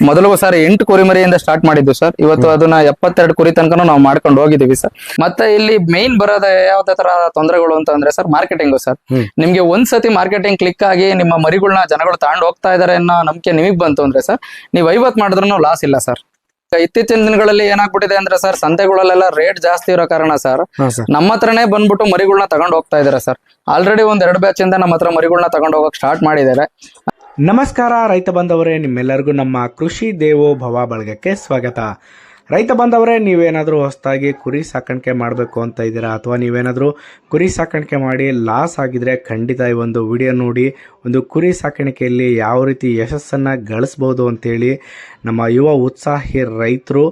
ಮೊದಲು sir 8 ಕುರಿಮರಿಯಿಂದ start ಮಾಡಿದ್ದು sir. ಇವತ್ತು ಅದನ್ನ 72 ಕುರಿ ತನಕ ನಾವು ಮಾಡ್ಕೊಂಡು ಹೋಗಿದೀವಿ ಸರ್. ಮತ್ತೆ ಇಲ್ಲಿ ಮೇನ್ ಬರೋದ ಯಾವ್ದೇ ತರ ತೊಂದರೆಗಳು ಅಂತ ಅಂದ್ರೆ ಸರ್ ಮಾರ್ಕೆಟಿಂಗ್ ಸರ್. ನಿಮ್ಗೆ ಒಂದ್ಸತಿ ಮಾರ್ಕೆಟಿಂಗ್ ಕ್ಲಿಕ್ ಆಗಿ ನಿಮ್ಮ ಮರಿಗಳನ್ನ ಜನಗಳು ತಗೊಂಡು ಹೋಗ್ತಾ ಇದಾರೆ ಅನ್ನೋ ನಂಬಿಕೆ ನಿಮಗ್ ಬಂತು ಅಂದ್ರೆ ಸರ್, ನೀವು 50 ಮಾಡಿದ್ರು ಲಾಸ್ ಇಲ್ಲ ಸರ್. ಇತ್ತೀಚಿನ ದಿನಗಳಲ್ಲಿ ಏನಾಗ್ಬಿಟ್ಟಿದೆ ಅಂದ್ರೆ ಸರ್, ಸಂತೆಗಳಲ್ಲೆಲ್ಲ ರೇಟ್ ಜಾಸ್ತಿ ಇರೋ ಕಾರಣ ಸರ್ ನಮ್ಮ ಹತ್ರನೇ ಬಂದ್ಬಿಟ್ಟು ಮರಿಗಳನ್ನ ತಗೊಂಡು ಹೋಗ್ತಾ ಇದಾರೆ ಸರ್. ಆಲ್ರೆಡಿ 2 ಬ್ಯಾಚ್ ಇಂದ ನಮ್ಮ ಹತ್ರ ಮರಿಗಳನ್ನ ತಗೊಂಡು ಹೋಗಕ್ ಸ್ಟಾರ್ಟ್ ಮಾಡಿದ್ದಾರೆ. ನಮಸ್ಕಾರ ರೈತ ಬಾಂಧವರೇ, ನಿಮ್ಮೆಲ್ಲರಿಗೂ ನಮ್ಮ ಕೃಷಿ ದೇವೋ ಭವ ಬಳಗಕ್ಕೆ ಸ್ವಾಗತ. ರೈತ ಬಾಂಧವರೇ, ನೀವೇನಾದರೂ ಹೊಸದಾಗಿ ಕುರಿ ಸಾಕಾಣಿಕೆ ಮಾಡಬೇಕು ಅಂತ ಇದ್ದೀರಾ, ಅಥವಾ ನೀವೇನಾದರೂ ಕುರಿ ಸಾಕಾಣಿಕೆ ಮಾಡಿ ಲಾಸ್ ಆಗಿದ್ರೆ ಖಂಡಿತ ಈ ಒಂದು ವಿಡಿಯೋ ನೋಡಿ ಒಂದು ಕುರಿ ಸಾಕಾಣಿಕೆಯಲ್ಲಿ ಯಾವ ರೀತಿ ಯಶಸ್ಸನ್ನು ಗಳಿಸ್ಬೋದು ಅಂತೇಳಿ ನಮ್ಮ ಯುವ ಉತ್ಸಾಹಿ ರೈತರು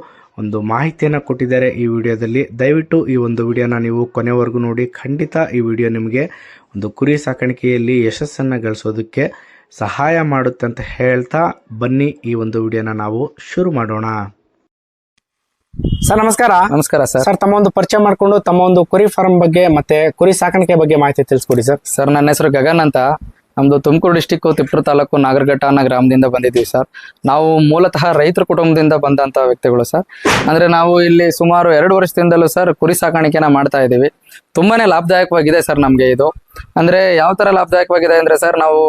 ಒಂದು ಮಾಹಿತಿಯನ್ನು ಕೊಟ್ಟಿದ್ದಾರೆ ಈ ವಿಡಿಯೋದಲ್ಲಿ. ದಯವಿಟ್ಟು ಈ ಒಂದು ವಿಡಿಯೋನ ನೀವು ಕೊನೆವರೆಗೂ ನೋಡಿ. ಖಂಡಿತ ಈ ವಿಡಿಯೋ ನಿಮಗೆ ಒಂದು ಕುರಿ ಸಾಕಾಣಿಕೆಯಲ್ಲಿ ಯಶಸ್ಸನ್ನು ಗಳಿಸೋದಕ್ಕೆ ಸಹಾಯ ಮಾಡುತ್ತೆ ಅಂತ ಹೇಳ್ತಾ ಬನ್ನಿ ಈ ಒಂದು ವಿಡಿಯೋನ ನಾವು ಶುರು ಮಾಡೋಣ. ಸರ್ ನಮಸ್ಕಾರ. ನಮಸ್ಕಾರ ಸರ್. ಸರ್ ತಮ್ಮ ಒಂದು ಪರಿಚಯ ಮಾಡ್ಕೊಂಡು ತಮ್ಮ ಒಂದು ಕುರಿ ಫಾರ್ಮ್ ಬಗ್ಗೆ ಮತ್ತೆ ಕುರಿ ಸಾಕಾಣಿಕೆ ಬಗ್ಗೆ ಮಾಹಿತಿ ತಿಳಿಸ್ಕೊಡಿ ಸರ್. ಸರ್ ನನ್ನ ಹೆಸರು ಗಗನ್ ಅಂತ. ನಮ್ದು ತುಮಕೂರು ಡಿಸ್ಟಿಕ್ ತಿಪ್ಟೂರು ತಾಲೂಕು ನಾಗರಘಟ್ಟ ಅನ್ನೋ ಗ್ರಾಮದಿಂದ ಬಂದಿದ್ದೀವಿ ಸರ್. ನಾವು ಮೂಲತಃ ರೈತರ ಕುಟುಂಬದಿಂದ ಬಂದಂತ ವ್ಯಕ್ತಿಗಳು ಸರ್. ಅಂದ್ರೆ ನಾವು ಇಲ್ಲಿ ಸುಮಾರು 2 ವರ್ಷದಿಂದಲೂ ಸರ್ ಕುರಿ ಸಾಕಾಣಿಕೆನ ಮಾಡ್ತಾ ಇದ್ದೀವಿ. ತುಂಬಾನೇ ಲಾಭದಾಯಕವಾಗಿದೆ ಸರ್ ನಮ್ಗೆ ಇದು. ಅಂದ್ರೆ ಯಾವ ತರ ಲಾಭದಾಯಕವಾಗಿದೆ ಅಂದ್ರೆ ಸರ್, ನಾವು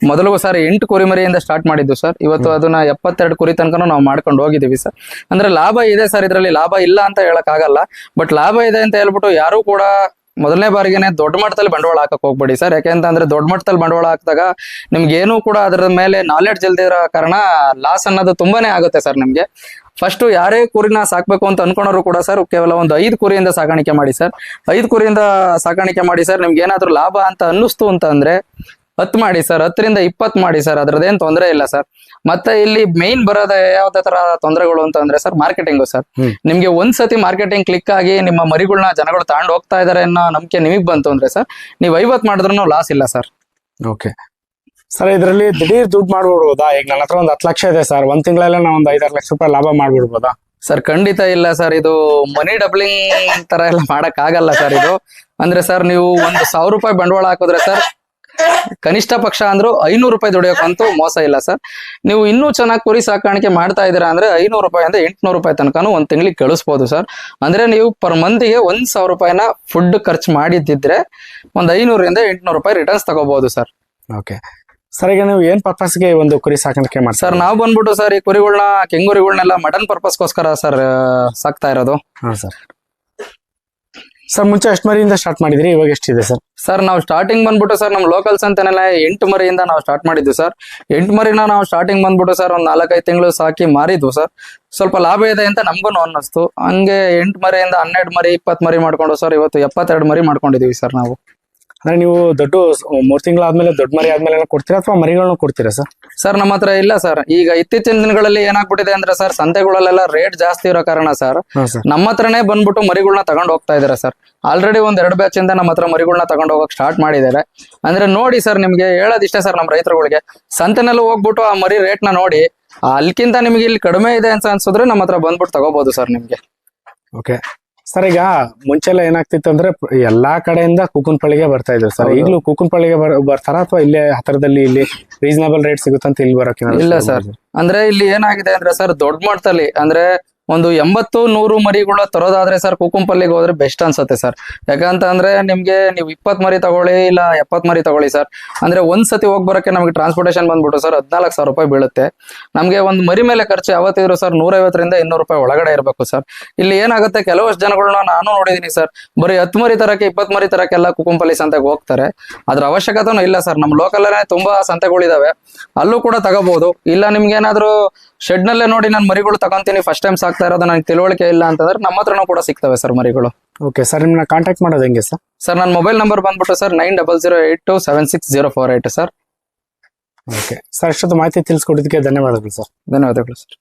ಮೊದಲು ಸರ್ 8 ಕುರಿಮರಿಯಿಂದ ಸ್ಟಾರ್ಟ್ ಮಾಡಿದ್ದು ಸರ್. ಇವತ್ತು ಅದನ್ನ 72 ಕುರಿ ತನಕ ನಾವು ಮಾಡ್ಕೊಂಡು ಹೋಗಿದೀವಿ ಸರ್. ಅಂದ್ರೆ ಲಾಭ ಇದೆ ಸರ್, ಇದರಲ್ಲಿ ಲಾಭ ಇಲ್ಲ ಅಂತ ಹೇಳಕ್ ಆಗಲ್ಲ. ಬಟ್ ಲಾಭ ಇದೆ ಅಂತ ಹೇಳ್ಬಿಟ್ಟು ಯಾರು ಕೂಡ ಮೊದಲನೇ ಬಾರಿಗೆನೆ ದೊಡ್ಡ ಮಟ್ಟದಲ್ಲಿ ಬಂಡವಾಳ ಹಾಕಕ್ ಹೋಗ್ಬೇಡಿ ಸರ್. ಯಾಕೆಂತಂದ್ರೆ ದೊಡ್ಡ ಮಟ್ಟದಲ್ಲಿ ಬಂಡವಾಳ ಹಾಕಿದಾಗ ನಿಮ್ಗೆ ಏನು ಕೂಡ ಅದರ ಮೇಲೆ ನಾಲೆಡ್ಜ್ ಇಲ್ದಿರೋ ಕಾರಣ ಲಾಸ್ ಅನ್ನೋದು ತುಂಬಾನೇ ಆಗುತ್ತೆ ಸರ್ ನಿಮ್ಗೆ. ಫಸ್ಟ್ ಯಾರೇ ಕುರಿನ ಸಾಕ್ಬೇಕು ಅಂತ ಅನ್ಕೊಂಡ್ರು ಕೂಡ ಸರ್, ಕೇವಲ ಒಂದು 5 ಕುರಿಯಿಂದ ಸಾಕಾಣಿಕೆ ಮಾಡಿ ಸರ್. 5 ಕುರಿಯಿಂದ ಸಾಕಾಣಿಕೆ ಮಾಡಿ ಸರ್. ನಿಮ್ಗೆ ಏನಾದ್ರು ಲಾಭ ಅಂತ ಅನ್ನಿಸ್ತು ಅಂತ ಅಂದ್ರೆ 10 ಮಾಡಿ ಸರ್, 10 ರಿಂದ 20 ಮಾಡಿ ಸರ್. ಅದ್ರದ್ದೇನ್ ತೊಂದರೆ ಇಲ್ಲ ಸರ್. ಮತ್ತೆ ಇಲ್ಲಿ ಮೇನ್ ಬರೋದ ಯಾವ್ದೇ ತರ ತೊಂದರೆಗಳು ಅಂತ ಅಂದ್ರೆ ಸರ್ ಮಾರ್ಕೆಟಿಂಗ್ ಸರ್. ನಿಮ್ಗೆ ಒಂದ್ಸತಿ ಮಾರ್ಕೆಟಿಂಗ್ ಕ್ಲಿಕ್ ಆಗಿ ನಿಮ್ಮ ಮರಿಗಳನ್ನ ಜನಗಳು ತಗೊಂಡು ಹೋಗ್ತಾ ಇದಾರೆ ಅನ್ನೋ ನಂಬಿಕೆ ನಿಮಗ್ ಬಂತು ಅಂದ್ರೆ ಸರ್, ನೀವು 50 ಮಾಡಿದ್ರು ಲಾಸ್ ಇಲ್ಲ ಸರ್. ಓಕೆ ಸರ್, ಇದರಲ್ಲಿ ದಿಢೀರ್ ದುಡ್ಡು ಮಾಡ್ಬಿಡ್ಬೋದಾ? ಈಗ ನನ್ನ ಹತ್ರ ಒಂದು 10 ಲಕ್ಷ ಇದೆ ಸರ್, ಒಂದ್ ತಿಂಗಳಲ್ಲೇ ನಾವು ಒಂದು 5-6 ಲಕ್ಷ ರೂಪಾಯಿ ಲಾಭ ಮಾಡ್ಬಿಡ್ಬೋದಾ? ಸರ್ ಖಂಡಿತ ಇಲ್ಲ ಸರ್. ಇದು ಮನಿ ಡಬ್ಲಿಂಗ್ ತರ ಎಲ್ಲ ಮಾಡಕ್ ಆಗಲ್ಲ ಸರ್ ಇದು. ಅಂದ್ರೆ ಸರ್ ನೀವು ಒಂದು 1000 ರೂಪಾಯಿ ಬಂಡವಾಳ ಹಾಕಿದ್ರೆ ಸರ್, ಕನಿಷ್ಠ ಪಕ್ಷ ಅಂದ್ರೂ 500 ರೂಪಾಯಿ ದುಡಿಯೋಕಂತೂ ಮೋಸ ಇಲ್ಲ ಸರ್. ನೀವು ಇನ್ನೂ ಚೆನ್ನಾಗಿ ಕುರಿ ಸಾಕಾಣಿಕೆ ಮಾಡ್ತಾ ಇದ್ದೀರಾ ಅಂದ್ರೆ 500 ರೂಪಾಯಿಂದ 800 ರೂಪಾಯಿ ತನಕನೂ ಒಂದ್ ತಿಂಗಳಿಗೆ ಗಳಿಸ್ಬೋದು ಸರ್. ಅಂದ್ರೆ ನೀವು ಪರ್ ಮಂತ್ಗೆ 1000 ರೂಪಾಯಿನ ಫುಡ್ ಖರ್ಚು ಮಾಡಿದ್ದಿದ್ರೆ ಒಂದ್ 500 ರಿಂದ 800 ರೂಪಾಯಿ ರಿಟರ್ನ್ಸ್ ತಗೋಬಹುದು ಸರ್. ಓಕೆ ಸರ್, ಈಗ ನೀವು ಏನ್ ಪರ್ಪಸ್ಗೆ ಒಂದು ಕುರಿ ಸಾಕಾಣಿಕೆ ಮಾಡಿ ಸರ್? ನಾವು ಬಂದ್ಬಿಟ್ಟು ಸರ್ ಈ ಕುರಿಗಳನ್ನ, ಕೆಂಗುರಿಗಳನ್ನೆಲ್ಲ ಮಟನ್ ಪರ್ಪಸ್ಗೋಸ್ಕರ ಸರ್ ಸಾಕ್ತಾ ಇರೋದು. ಹಾ ಸರ್. ಸರ್ ಮುಂಚೆ ಎಷ್ಟು ಮರಿಯಿಂದ ಸ್ಟಾರ್ಟ್ ಮಾಡಿದ್ರಿ, ಇವಾಗ ಎಷ್ಟಿದೆ ಸರ್? ಸರ್ ನಾವು ಸ್ಟಾರ್ಟಿಂಗ್ ಬಂದ್ಬಿಟ್ಟು ಸರ್ ನಮ್ಮ ಲೋಕಲ್ಸ್ ಅಂತಾನೆಲ್ಲ 8 ಮರಿಯಿಂದ ನಾವು ಸ್ಟಾರ್ಟ್ ಮಾಡಿದ್ವಿ ಸರ್. 8 ಮರಿನ ನಾವು ಸ್ಟಾರ್ಟಿಂಗ್ ಬಂದ್ಬಿಟ್ಟು ಸರ್ ಒಂದ್ 4-5 ತಿಂಗಳು ಸಾಕಿ ಮಾರಿದ್ವು ಸರ್. ಸ್ವಲ್ಪ ಲಾಭ ಇದೆ ಅಂತ ನಮ್ಗೂ ಅನ್ನಿಸ್ತು. ಹಂಗೆ 8 ಮರಿಯಿಂದ 12 ಮರಿ 20 ಮರಿ ಮಾಡ್ಕೊಂಡು ಸರ್ ಇವತ್ತು 72 ಮರಿ ಮಾಡ್ಕೊಂಡಿದೀವಿ ಸರ್ ನಾವು. ಅಂದ್ರೆ ನೀವು ದೊಡ್ಡ 3 ತಿಂಗಳಾದ್ಮೇಲೆ ದೊಡ್ಡ ಮರಿ ಆದ್ಮೇಲೆ ಕೊಡ್ತೀರಾ ಅಥವಾ ಮರಿಗಳನ್ನ ಕೊಡ್ತೀರಾ ಸರ್? ಸರ್ ನಮ್ಮ ಹತ್ರ ಇಲ್ಲ ಸರ್. ಈಗ ಇತ್ತೀಚಿನ ದಿನಗಳಲ್ಲಿ ಏನಾಗ್ಬಿಟ್ಟಿದೆ ಅಂದ್ರೆ ಸರ್, ಸಂತೆಗಳಲ್ಲೆಲ್ಲ ರೇಟ್ ಜಾಸ್ತಿ ಇರೋ ಕಾರಣ ಸರ್ ನಮ್ಮ ಹತ್ರನೇ ಬಂದ್ಬಿಟ್ಟು ಮರಿಗಳನ್ನ ತಗೊಂಡು ಹೋಗ್ತಾ ಇದಾರೆ ಸರ್. ಆಲ್ರೆಡಿ 2 ಬ್ಯಾಚ್ ಇಂದ ನಮ್ಮ ಹತ್ರ ಮರಿಗಳನ್ನ ತಗೊಂಡು ಹೋಗಕ್ ಸ್ಟಾರ್ಟ್ ಮಾಡಿದ್ದಾರೆ. ಅಂದ್ರೆ ನೋಡಿ ಸರ್, ನಿಮ್ಗೆ ಹೇಳೋದಿಷ್ಟೇ ಸರ್, ನಮ್ಮ ರೈತರುಗಳಿಗೆ ಸಂತೆನಲ್ಲಿ ಹೋಗ್ಬಿಟ್ಟು ಆ ಮರಿ ರೇಟ್ ನ ನೋಡಿ, ಅಲ್ಕಿಂತ ನಿಮ್ಗೆ ಇಲ್ಲಿ ಕಡಿಮೆ ಇದೆ ಅಂತ ಅನ್ಸಿದ್ರೆ ನಮ್ಮ ಹತ್ರ ಬಂದ್ಬಿಟ್ಟು ತಗೋಬಹುದು ಸರ್ ನಿಮ್ಗೆ. ಓಕೆ ಸರ್, ಈಗ ಮುಂಚೆಲ್ಲ ಏನಾಗ್ತಿತ್ತು ಅಂದ್ರೆ ಎಲ್ಲಾ ಕಡೆಯಿಂದ ಕೂಕುನ್ಪಳ್ಳಿಗೆ ಬರ್ತಾ ಇದ್ರು ಸರ್. ಈಗಲೂ ಕೂಕುನ್ಪಳ್ಳಿಗೆ ಬರ್ತಾರ ಅಥವಾ ಇಲ್ಲೇ ಹತ್ತಿರದಲ್ಲಿ ಇಲ್ಲಿ ರೀಸನಬಲ್ ರೇಟ್ ಸಿಗುತ್ತಂತ ಇಲ್ಲಿ ಬರೋಕೆ? ಇಲ್ಲ ಸರ್, ಅಂದ್ರೆ ಇಲ್ಲಿ ಏನಾಗಿದೆ ಅಂದ್ರೆ ಸರ್, ದೊಡ್ಡ ಮಟ್ಟದಲ್ಲಿ ಅಂದ್ರೆ ಒಂದು 80-100 ಮರಿಗಳು ತರೋದಾದ್ರೆ ಸರ್ ಕೂಕುಂಪಲ್ಲಿಗೆ ಹೋದ್ರೆ ಬೆಸ್ಟ್ ಅನ್ಸುತ್ತೆ ಸರ್. ಯಾಕಂತ ಅಂದ್ರೆ ನಿಮ್ಗೆ ನೀವು 20 ಮರಿ ತಗೊಳ್ಳಿ ಇಲ್ಲ 70 ಮರಿ ತಗೊಳ್ಳಿ ಸರ್, ಅಂದ್ರೆ ಒಂದ್ಸತಿ ಹೋಗ್ ಬರೋಕೆ ನಮ್ಗೆ ಟ್ರಾನ್ಸ್ಪೋರ್ಟೇಷನ್ ಬಂದ್ಬಿಟ್ಟು ಸರ್ 14,000 ರೂಪಾಯಿ ಬೀಳುತ್ತೆ. ನಮ್ಗೆ ಒಂದು ಮರಿ ಮೇಲೆ ಖರ್ಚು ಯಾವತ್ತಿದ್ರು ಸರ್ 150 ರಿಂದ 200 ರೂಪಾಯಿ ಒಳಗಡೆ ಇರಬೇಕು ಸರ್. ಇಲ್ಲಿ ಏನಾಗುತ್ತೆ, ಕೆಲವಷ್ಟು ಜನಗಳನ್ನ ನಾನು ನೋಡಿದೀನಿ ಸರ್, ಬರೀ 10 ಮರಿ ತರಕ್ಕೆ 20 ಮರಿ ತರಕ್ಕೆಲ್ಲ ಕೂಕುಂಪಲ್ಲಿ ಸಂತೆಗೆ ಹೋಗ್ತಾರೆ. ಅದ್ರ ಅವಶ್ಯಕತೆನೂ ಇಲ್ಲ ಸರ್. ನಮ್ಮ ಲೋಕಲ್ ತುಂಬಾ ಸಂತೆಗಳಿದಾವೆ, ಅಲ್ಲೂ ಕೂಡ ತಗೋಬಹುದು. ಇಲ್ಲ ನಿಮ್ಗೆ ಏನಾದ್ರು ಶೆಡ್ ನಲ್ಲೇ ನೋಡಿ ನಾನು ಮರಿಗಳು ತಗೊಂತೀನಿ, ಫಸ್ಟ್ ಟೈಮ್ ಸಾಕ್ತಾ ಇರೋದು, ನನಗೆ ತಿಳುವಳಿಕೆ ಇಲ್ಲ ಅಂತಂದ್ರೆ ನಮ್ಮ ಹತ್ರನೂ ಕೂಡ ಸಿಗ್ತವೆ ಸರ್ ಮರಿಗಳು. ಓಕೆ ಸರ್, ನಿಮ್ಮನ್ನ ಕಾಂಟ್ಯಾಕ್ಟ್ ಮಾಡೋದು ಹೆಂಗೆ ಸರ್? ಸರ್ ನನ್ನ ಮೊಬೈಲ್ ನಂಬರ್ ಬಂದ್ಬಿಟ್ಟು ಸರ್ 9008276048 ಸರ್. ಓಕೆ ಸರ್, ಅಷ್ಟೊಂದು ಮಾಹಿತಿ ತಿಳಿಸ್ಕೊಡೋದಕ್ಕೆ ಧನ್ಯವಾದಗಳು ಸರ್. ಧನ್ಯವಾದಗಳು ಸರ್.